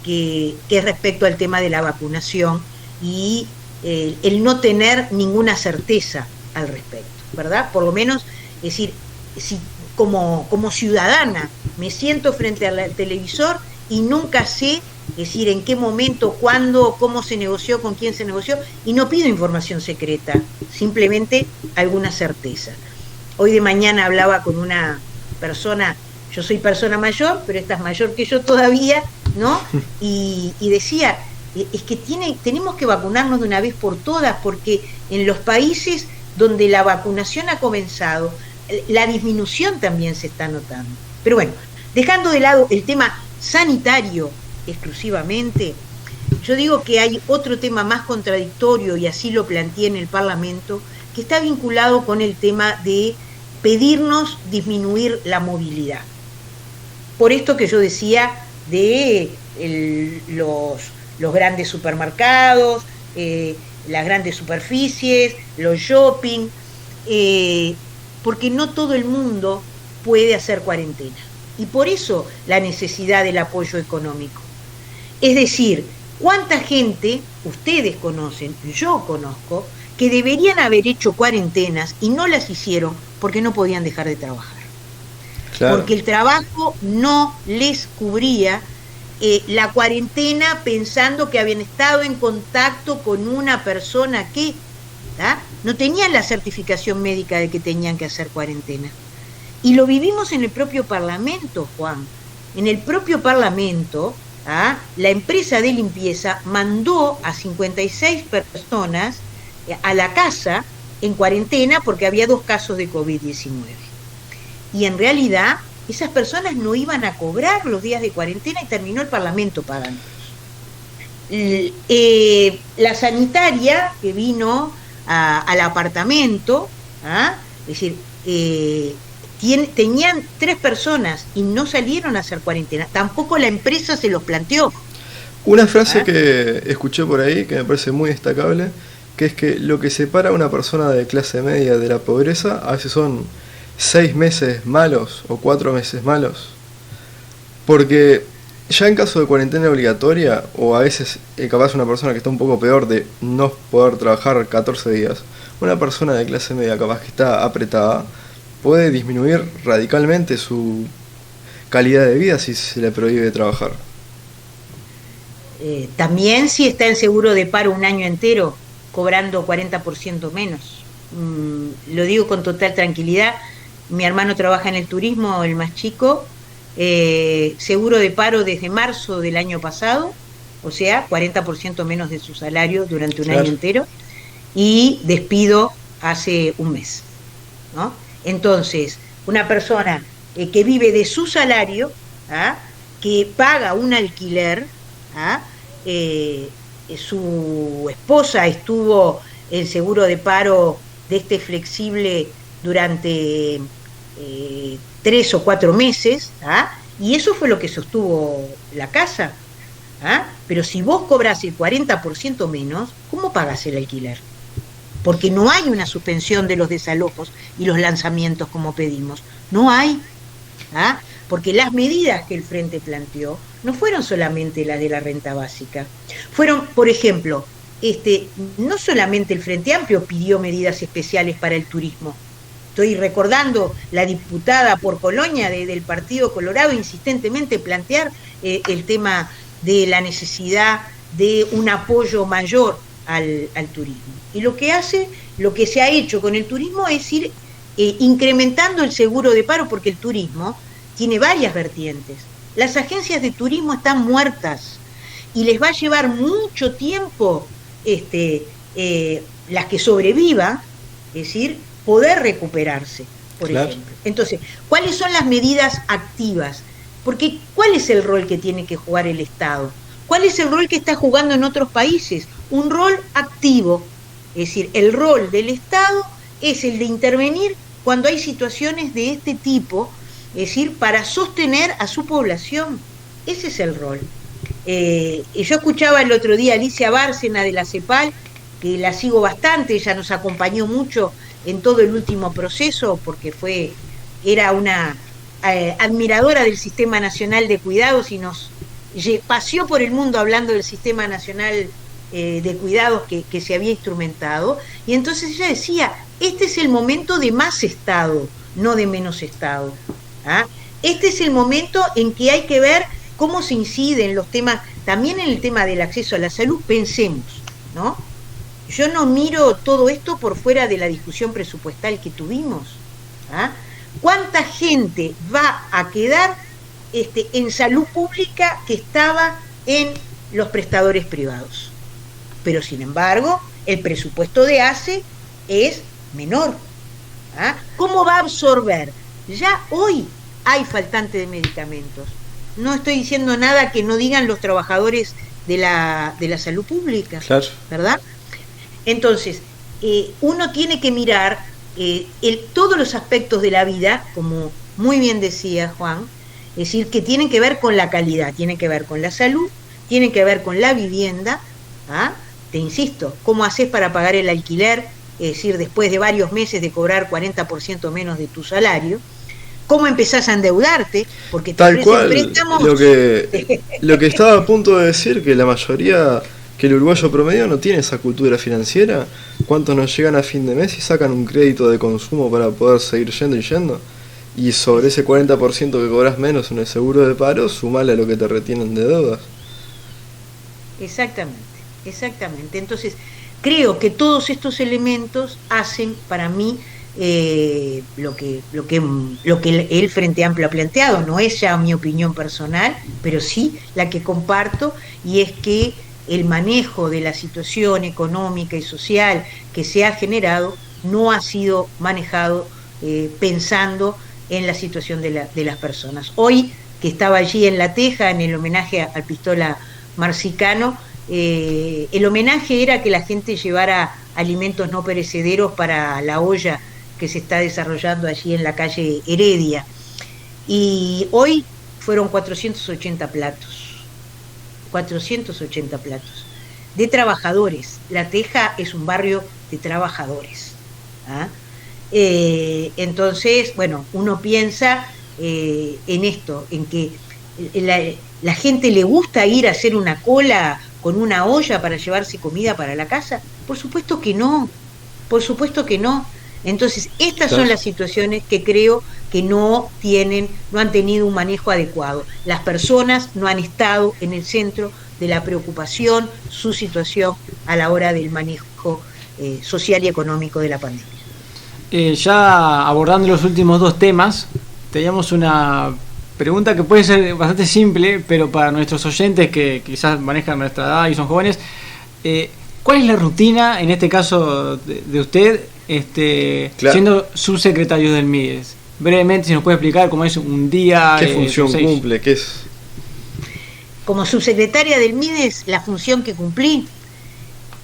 que es respecto al tema de la vacunación y el no tener ninguna certeza al respecto, ¿verdad? Por lo menos, es decir, si como ciudadana me siento frente al televisor y nunca sé, es decir, en qué momento, cuándo, cómo se negoció, con quién se negoció, y no pido información secreta, simplemente alguna certeza. Hoy de mañana hablaba con una persona, yo soy persona mayor, pero esta es mayor que yo todavía, ¿no? Y decía, es que tenemos que vacunarnos de una vez por todas, porque en los países donde la vacunación ha comenzado, la disminución también se está notando. Pero bueno, dejando de lado el tema sanitario exclusivamente, yo digo que hay otro tema más contradictorio, y así lo planteé en el Parlamento, que está vinculado con el tema de pedirnos disminuir la movilidad. Por esto que yo decía de los grandes supermercados, las grandes superficies, los shopping, porque no todo el mundo puede hacer cuarentena. Y por eso la necesidad del apoyo económico. Es decir, ¿cuánta gente ustedes conocen, yo conozco, que deberían haber hecho cuarentenas y no las hicieron porque no podían dejar de trabajar? Claro. Porque el trabajo no les cubría la cuarentena, pensando que habían estado en contacto con una persona que no tenían la certificación médica de que tenían que hacer cuarentena. Y lo vivimos en el propio Parlamento, Juan. En el propio Parlamento, la empresa de limpieza mandó a 56 personas a la casa en cuarentena porque había 2 casos de COVID-19. Y en realidad esas personas no iban a cobrar los días de cuarentena y terminó el Parlamento pagando. La sanitaria que vino al apartamento, es decir, tenían 3 personas y no salieron a hacer cuarentena. Tampoco la empresa se los planteó. Una frase que escuché por ahí que me parece muy destacable, que es que lo que separa a una persona de clase media de la pobreza a veces son 6 meses malos o 4 meses malos. Porque ya en caso de cuarentena obligatoria, o a veces capaz una persona que está un poco peor de no poder trabajar 14 días, una persona de clase media capaz que está apretada, puede disminuir radicalmente su calidad de vida si se le prohíbe trabajar. También si está en seguro de paro un año entero, cobrando 40% menos. Lo digo con total tranquilidad. Mi hermano trabaja en el turismo, el más chico, seguro de paro desde marzo del año pasado, o sea, 40% menos de su salario durante un año entero, y despido hace un mes, ¿no? Entonces, una persona que vive de su salario, que paga un alquiler, su esposa estuvo en seguro de paro de este flexible durante 3 o 4 meses, y eso fue lo que sostuvo la casa. Pero si vos cobras el 40% menos, ¿cómo pagás el alquiler? Porque no hay una suspensión de los desalojos y los lanzamientos como pedimos. No hay. Porque las medidas que el Frente planteó no fueron solamente las de la renta básica. Fueron, por ejemplo, no solamente el Frente Amplio pidió medidas especiales para el turismo. Estoy recordando la diputada por Colonia del Partido Colorado insistentemente plantear el tema de la necesidad de un apoyo mayor al turismo. Y lo que se ha hecho con el turismo es ir incrementando el seguro de paro, porque el turismo tiene varias vertientes. Las agencias de turismo están muertas y les va a llevar mucho tiempo las que sobrevivan, es decir, poder recuperarse, por ejemplo. Entonces, ¿cuáles son las medidas activas? Porque ¿cuál es el rol que tiene que jugar el Estado? ¿Cuál es el rol que está jugando en otros países? Un rol activo. Es decir, el rol del Estado es el de intervenir cuando hay situaciones de este tipo, es decir, para sostener a su población. Ese es el rol. Yo escuchaba el otro día a Alicia Bárcena de la CEPAL, que la sigo bastante, ella nos acompañó mucho en todo el último proceso, porque era una admiradora del Sistema Nacional de Cuidados y nos paseó por el mundo hablando del Sistema Nacional de Cuidados que se había instrumentado, y entonces ella decía, este es el momento de más Estado, no de menos Estado. Este es el momento en que hay que ver cómo se incide en los temas, también en el tema del acceso a la salud. Pensemos, ¿no? Yo no miro todo esto por fuera de la discusión presupuestal que tuvimos. ¿Cuánta gente va a quedar en salud pública que estaba en los prestadores privados? Pero sin embargo, el presupuesto de ACE es menor. ¿Cómo va a absorber? Ya hoy hay faltante de medicamentos. No estoy diciendo nada que no digan los trabajadores de la salud pública, claro, ¿verdad? Entonces, uno tiene que mirar todos los aspectos de la vida, como muy bien decía Juan, es decir, que tienen que ver con la calidad, tienen que ver con la salud, tienen que ver con la vivienda. Te insisto, ¿cómo haces para pagar el alquiler? Es decir, después de varios meses de cobrar 40% menos de tu salario. ¿Cómo empezás a endeudarte? Porque te tal cual, préstamos. Lo que estaba a punto de decir, que la mayoría, que el uruguayo promedio no tiene esa cultura financiera. ¿Cuántos nos llegan a fin de mes y sacan un crédito de consumo para poder seguir yendo y yendo? Y sobre ese 40% que cobras menos en el seguro de paro, sumale a lo que te retienen de deudas. Exactamente. Entonces, creo que todos estos elementos hacen para mí lo que el Frente Amplio ha planteado. No es ya mi opinión personal, pero sí la que comparto, y es que el manejo de la situación económica y social que se ha generado no ha sido manejado pensando en la situación de las personas. Hoy, que estaba allí en La Teja, en el homenaje al Pistola Marcicano, el homenaje era que la gente llevara alimentos no perecederos para la olla que se está desarrollando allí en la calle Heredia. Y hoy fueron 480 platos de trabajadores. La Teja es un barrio de trabajadores. Entonces, bueno, uno piensa en esto, en que la gente le gusta ir a hacer una cola con una olla para llevarse comida para la casa. Por supuesto que no. Entonces, estas son las situaciones que creo que no han tenido un manejo adecuado. Las personas no han estado en el centro de la preocupación, su situación a la hora del manejo social y económico de la pandemia. Ya abordando los últimos dos temas, teníamos una pregunta que puede ser bastante simple, pero para nuestros oyentes que quizás manejan nuestra edad y son jóvenes, ¿cuál es la rutina, en este caso, de usted, claro, siendo subsecretario del MIDES? Brevemente, si nos puede explicar cómo es un día. ¿Qué función cumple? ¿Qué es? Como subsecretaria del MIDES, la función que cumplí.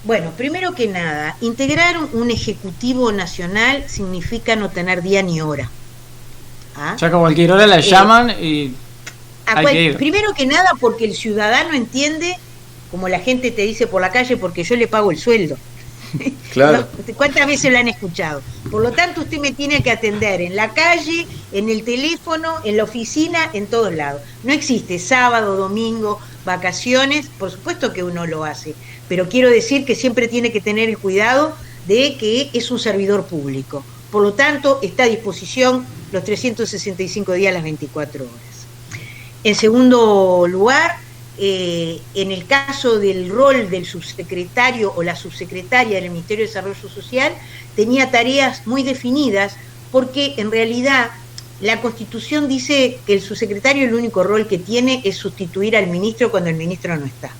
Bueno, primero que nada, integrar un ejecutivo nacional significa no tener día ni hora. Ya que a cualquier hora la llaman y Hay que ir. Primero que nada porque el ciudadano entiende, como la gente te dice por la calle, porque yo le pago el sueldo. Claro. ¿Cuántas veces lo han escuchado? Por lo tanto, usted me tiene que atender en la calle, en el teléfono, en la oficina, en todos lados. No existe sábado, domingo, vacaciones, por supuesto que uno lo hace, pero quiero decir que siempre tiene que tener el cuidado de que es un servidor público. Por lo tanto, está a disposición los 365 días, las 24 horas. En segundo lugar, en el caso del rol del subsecretario o la subsecretaria del Ministerio de Desarrollo Social, tenía tareas muy definidas, porque en realidad la Constitución dice que el subsecretario el único rol que tiene es sustituir al ministro cuando el ministro no está.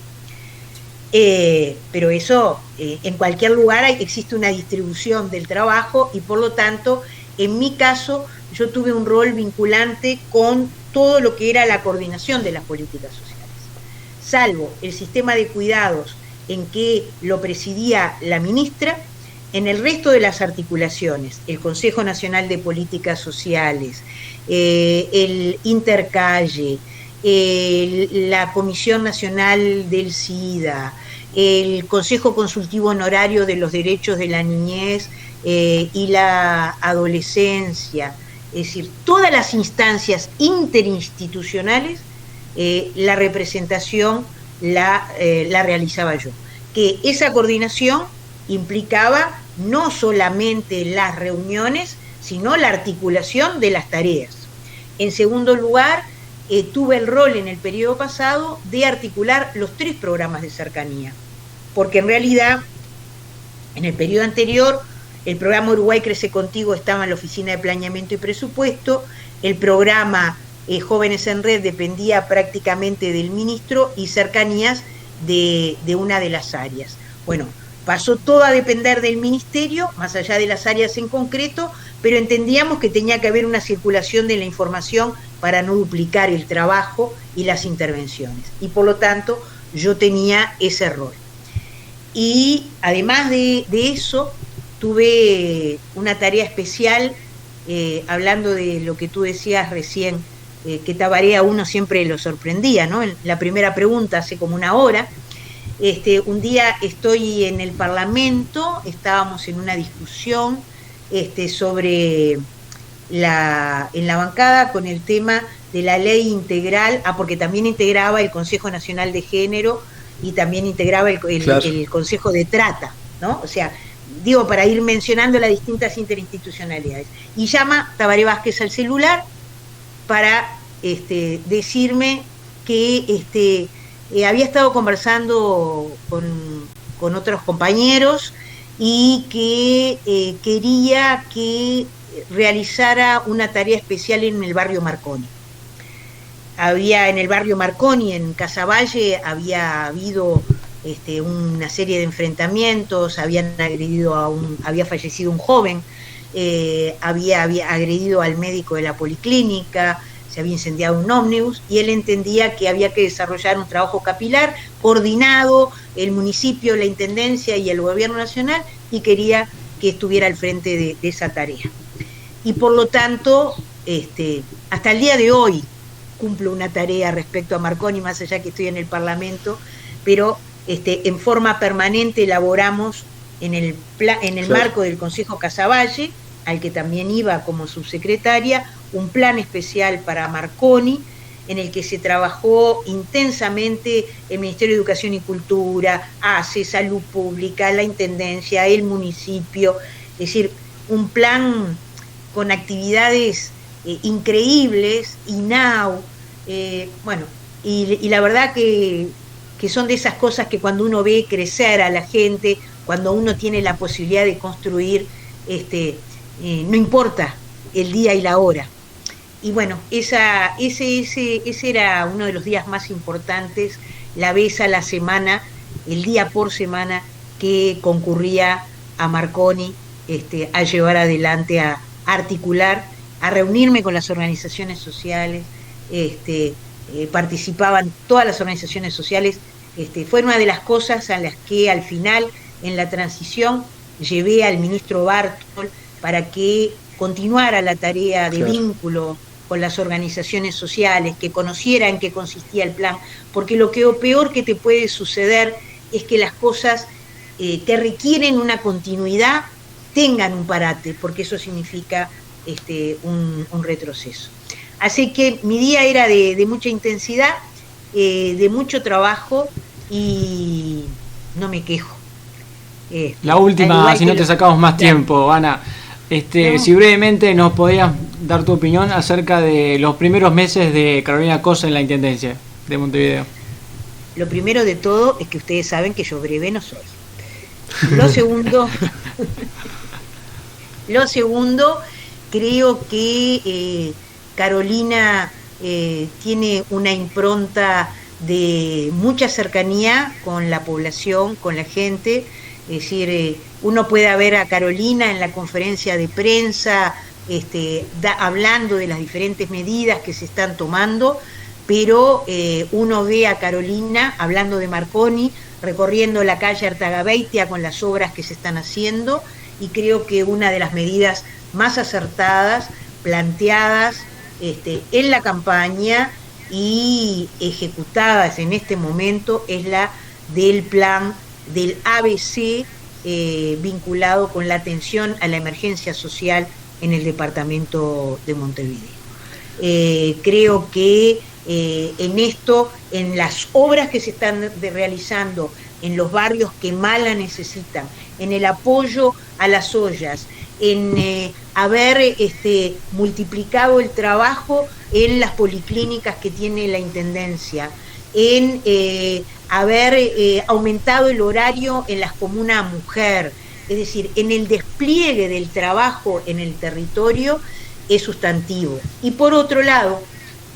Pero eso, en cualquier lugar existe una distribución del trabajo y por lo tanto, en mi caso, yo tuve un rol vinculante con todo lo que era la coordinación de las políticas sociales. Salvo el sistema de cuidados en que lo presidía la ministra, en el resto de las articulaciones, el Consejo Nacional de Políticas Sociales, el Intercalle, la Comisión Nacional del SIDA, el Consejo Consultivo Honorario de los Derechos de la Niñez y la Adolescencia, es decir, todas las instancias interinstitucionales, la representación la realizaba yo. Que esa coordinación implicaba no solamente las reuniones, sino la articulación de las tareas. En segundo lugar, tuve el rol en el periodo pasado de articular los 3 programas de cercanía, porque en realidad, en el periodo anterior, el programa Uruguay Crece Contigo estaba en la Oficina de Planeamiento y Presupuesto, el programa Jóvenes en Red dependía prácticamente del ministro y Cercanías de una de las áreas. Bueno, pasó todo a depender del ministerio, más allá de las áreas en concreto, pero entendíamos que tenía que haber una circulación de la información para no duplicar el trabajo y las intervenciones. Y por lo tanto, yo tenía ese rol. Y además de eso, tuve una tarea especial, hablando de lo que tú decías recién, que Tabaré a uno siempre lo sorprendía, ¿no? En la primera pregunta, hace como una hora, un día estoy en el Parlamento, estábamos en una discusión sobre en la bancada con el tema de la ley integral, porque también integraba el Consejo Nacional de Género y también integraba el Consejo de Trata, ¿no? O sea, digo, para ir mencionando las distintas interinstitucionalidades. Y llama Tabaré Vázquez al celular para decirme que había estado conversando con otros compañeros y que quería que realizara una tarea especial en el barrio Marconi. En el barrio Marconi, en Casaballe, había habido una serie de enfrentamientos, había fallecido un joven, había agredido al médico de la policlínica, se había incendiado un ómnibus, y él entendía que había que desarrollar un trabajo capilar, coordinado, el municipio, la intendencia y el gobierno nacional, y quería que estuviera al frente de esa tarea. Y por lo tanto, hasta el día de hoy cumplo una tarea respecto a Marconi, más allá que estoy en el Parlamento, pero en forma permanente elaboramos en el marco del Consejo Casaballe, al que también iba como subsecretaria, un plan especial para Marconi, en el que se trabajó intensamente el Ministerio de Educación y Cultura, ACE, Salud Pública, la Intendencia, el municipio, es decir, un plan con actividades increíbles, INAU, y la verdad que son de esas cosas que cuando uno ve crecer a la gente, cuando uno tiene la posibilidad de construir, no importa el día y la hora. Y bueno, ese era uno de los días más importantes, la vez a la semana, el día por semana que concurría a Marconi a llevar adelante, a articular, a reunirme con las organizaciones sociales, participaban todas las organizaciones sociales. Fue una de las cosas a las que al final, en la transición, llevé al ministro Bartol para que continuara la tarea de vínculo con las organizaciones sociales, que conociera en qué consistía el plan, porque lo peor que te puede suceder es que las cosas que requieren una continuidad tengan un parate, porque eso significa un retroceso. Así que mi día era de mucha intensidad, de mucho trabajo, y no me quejo. La última, si no te sacamos más tiempo, Ana. No. Si brevemente nos podías dar tu opinión acerca de los primeros meses de Carolina Cose en la Intendencia de Montevideo. Lo primero de todo es que ustedes saben que yo breve no soy. Lo segundo, creo que Carolina tiene una impronta de mucha cercanía con la población, con la gente. Es decir, uno puede ver a Carolina en la conferencia de prensa hablando de las diferentes medidas que se están tomando, pero uno ve a Carolina hablando de Marconi, recorriendo la calle Artagabeitia con las obras que se están haciendo, y creo que una de las medidas más acertadas, planteadas en la campaña y ejecutadas en este momento, es la del plan del ABC vinculado con la atención a la emergencia social en el departamento de Montevideo. Creo que en esto, en las obras que se están realizando en los barrios que más la necesitan, en el apoyo a las ollas, en haber multiplicado el trabajo en las policlínicas que tiene la Intendencia, en haber aumentado el horario en las comunas mujer, es decir, en el despliegue del trabajo en el territorio, es sustantivo. Y por otro lado,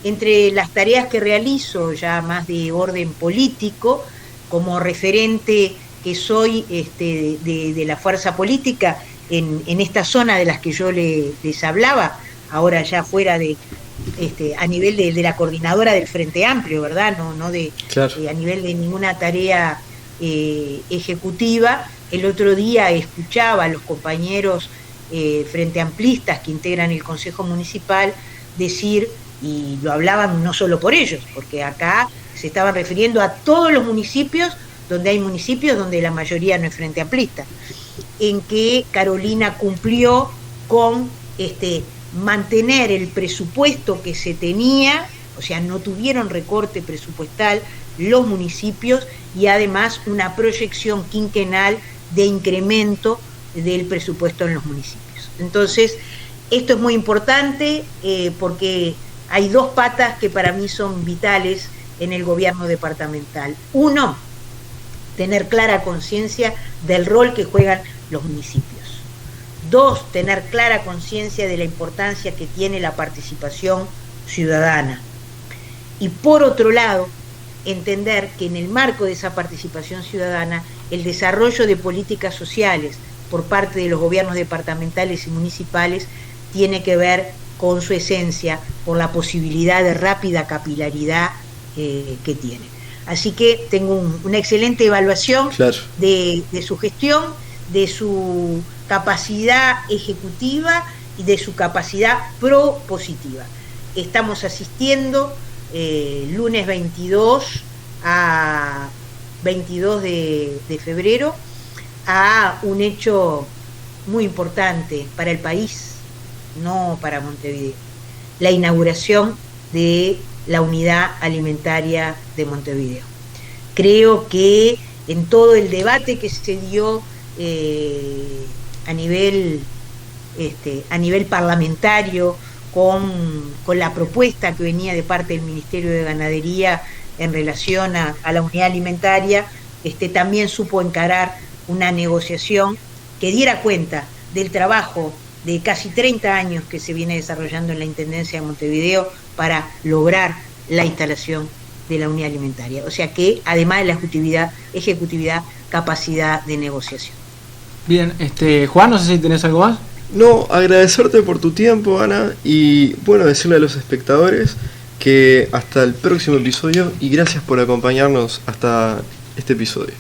entre las tareas que realizo, ya más de orden político, como referente que soy de la fuerza política en esta zona de las que yo les hablaba, ahora ya fuera a nivel de la coordinadora del Frente Amplio, ¿verdad? No claro. A nivel de ninguna tarea ejecutiva. El otro día escuchaba a los compañeros frente amplistas que integran el Consejo Municipal decir, y lo hablaban no solo por ellos, porque acá se estaban refiriendo a todos los municipios donde hay municipios donde la mayoría no es frente amplista, en que Carolina cumplió con mantener el presupuesto que se tenía, o sea, no tuvieron recorte presupuestal los municipios, y además una proyección quinquenal de incremento del presupuesto en los municipios. Entonces, esto es muy importante porque hay dos patas que para mí son vitales en el gobierno departamental. Uno, tener clara conciencia del rol que juegan los municipios. Dos, tener clara conciencia de la importancia que tiene la participación ciudadana. Y por otro lado, entender que en el marco de esa participación ciudadana, el desarrollo de políticas sociales por parte de los gobiernos departamentales y municipales tiene que ver con su esencia, por la posibilidad de rápida capilaridad que tiene. Así que tengo una excelente evaluación claro. de su gestión, de su capacidad ejecutiva y de su capacidad propositiva. Estamos asistiendo lunes 22 de febrero a un hecho muy importante para el país, no para Montevideo, la inauguración de la unidad alimentaria de Montevideo. Creo que en todo el debate que se dio a nivel parlamentario con la propuesta que venía de parte del Ministerio de Ganadería en relación a la unidad alimentaria, también supo encarar una negociación que diera cuenta del trabajo de casi 30 años que se viene desarrollando en la Intendencia de Montevideo para lograr la instalación de la unidad alimentaria. O sea que, además de la ejecutividad, capacidad de negociación. Bien, Juan, no sé si tenés algo más. No, agradecerte por tu tiempo, Ana, y bueno, decirle a los espectadores que hasta el próximo episodio, y gracias por acompañarnos hasta este episodio.